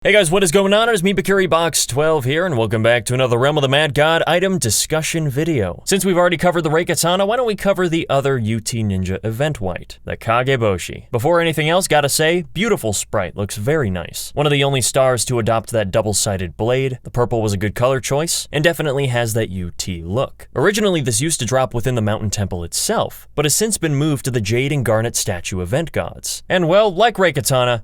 Hey guys, what is going on? It's me, Box12 here, and welcome back to another Realm of the Mad God item discussion video. Since we've already covered the Reikatana, why don't we cover the other UT Ninja event white, the Kageboshi. Before anything else, gotta say, beautiful sprite, looks very nice. One of the only stars to adopt that double-sided blade, the purple was a good color choice, and definitely has that UT look. Originally, this used to drop within the mountain temple itself, but has since been moved to the Jade and Garnet statue event gods. And well, like Reikatana,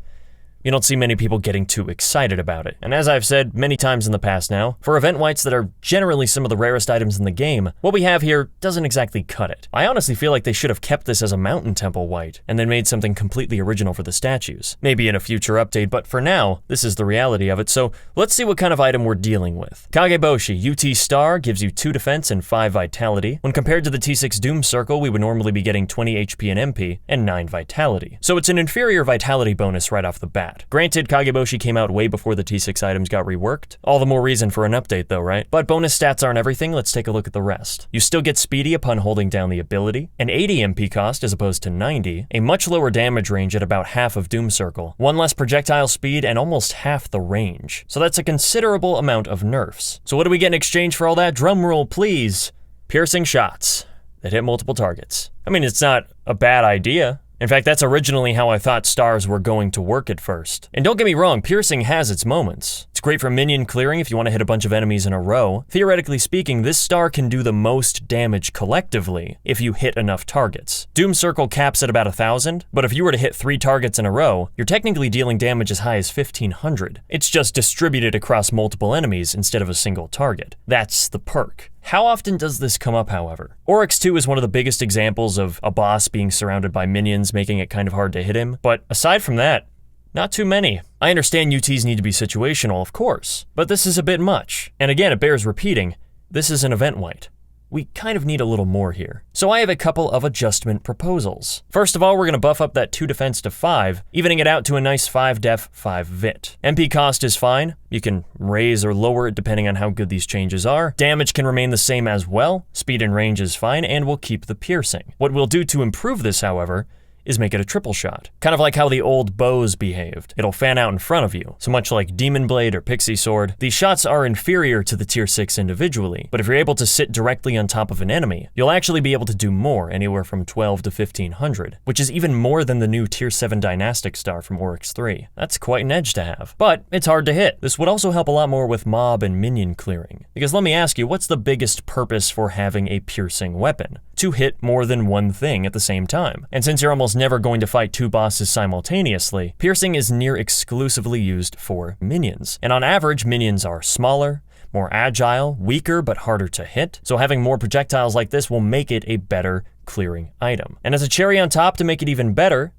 you don't see many people getting too excited about it. And as I've said many times in the past now, for event whites that are generally some of the rarest items in the game, what we have here doesn't exactly cut it. I honestly feel like they should have kept this as a mountain temple white, and then made something completely original for the statues. Maybe in a future update, but for now, this is the reality of it, so let's see what kind of item we're dealing with. Kageboshi, UT Star, gives you 2 defense and 5 vitality. When compared to the T6 Doom Circle, we would normally be getting 20 HP and MP, and 9 vitality. So it's an inferior vitality bonus right off the bat. Granted, Kageboshi came out way before the T6 items got reworked. All the more reason for an update though, right? But bonus stats aren't everything, let's take a look at the rest. You still get speedy upon holding down the ability, an 80 MP cost as opposed to 90, a much lower damage range at about half of Doom Circle, 1 less projectile speed, and almost half the range. So that's a considerable amount of nerfs. So what do we get in exchange for all that? Drumroll, please. Piercing shots that hit multiple targets. I mean, it's not a bad idea. In fact, that's originally how I thought stars were going to work at first. And don't get me wrong, piercing has its moments. It's great for minion clearing if you want to hit a bunch of enemies in a row. Theoretically speaking, this star can do the most damage collectively if you hit enough targets. Doom Circle caps at about 1,000, but if you were to hit 3 targets in a row, you're technically dealing damage as high as 1,500. It's just distributed across multiple enemies instead of a single target. That's the perk. How often does this come up, however? Oryx 2 is one of the biggest examples of a boss being surrounded by minions, making it kind of hard to hit him, but aside from that, not too many. I understand UTs need to be situational, of course, but this is a bit much. And again, it bears repeating, this is an event white. We kind of need a little more here. So I have a couple of adjustment proposals. First of all, we're gonna buff up that 2 defense to 5, evening it out to a nice 5 def, 5 vit. MP cost is fine. You can raise or lower it depending on how good these changes are. Damage can remain the same as well. Speed and range is fine, and we'll keep the piercing. What we'll do to improve this, however, is make it a triple shot. Kind of like how the old bows behaved. It'll fan out in front of you. So much like Demon Blade or Pixie Sword, these shots are inferior to the tier 6 individually, but if you're able to sit directly on top of an enemy, you'll actually be able to do more, anywhere from 12 to 1,500, which is even more than the new tier 7 Dynastic Star from Oryx 3. That's quite an edge to have. But it's hard to hit. This would also help a lot more with mob and minion clearing. Because let me ask you, what's the biggest purpose for having a piercing weapon? To hit more than one thing at the same time. And since you're almost never going to fight 2 bosses simultaneously, piercing is near exclusively used for minions. And on average, minions are smaller, more agile, weaker, but harder to hit. So having more projectiles like this will make it a better clearing item. And as a cherry on top to make it even better,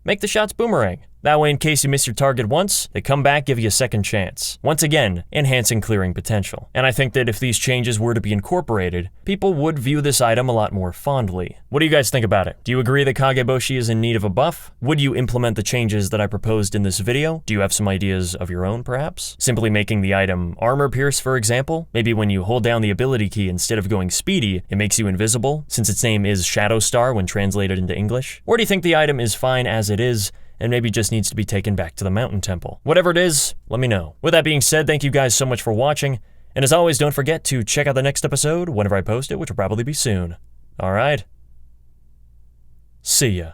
make the shots boomerang. That way, in case you miss your target once, they come back, give you a second chance. Once again, enhancing clearing potential. And I think that if these changes were to be incorporated, people would view this item a lot more fondly. What do you guys think about it? Do you agree that Kageboshi is in need of a buff? Would you implement the changes that I proposed in this video? Do you have some ideas of your own, perhaps? Simply making the item armor pierce, for example? Maybe when you hold down the ability key, instead of going speedy, it makes you invisible, since its name is Shadow Star when translated into English? Or do you think the item is fine as it is, and maybe just needs to be taken back to the mountain temple? Whatever it is, let me know. With that being said, thank you guys so much for watching, and as always, don't forget to check out the next episode whenever I post it, which will probably be soon. Alright? See ya.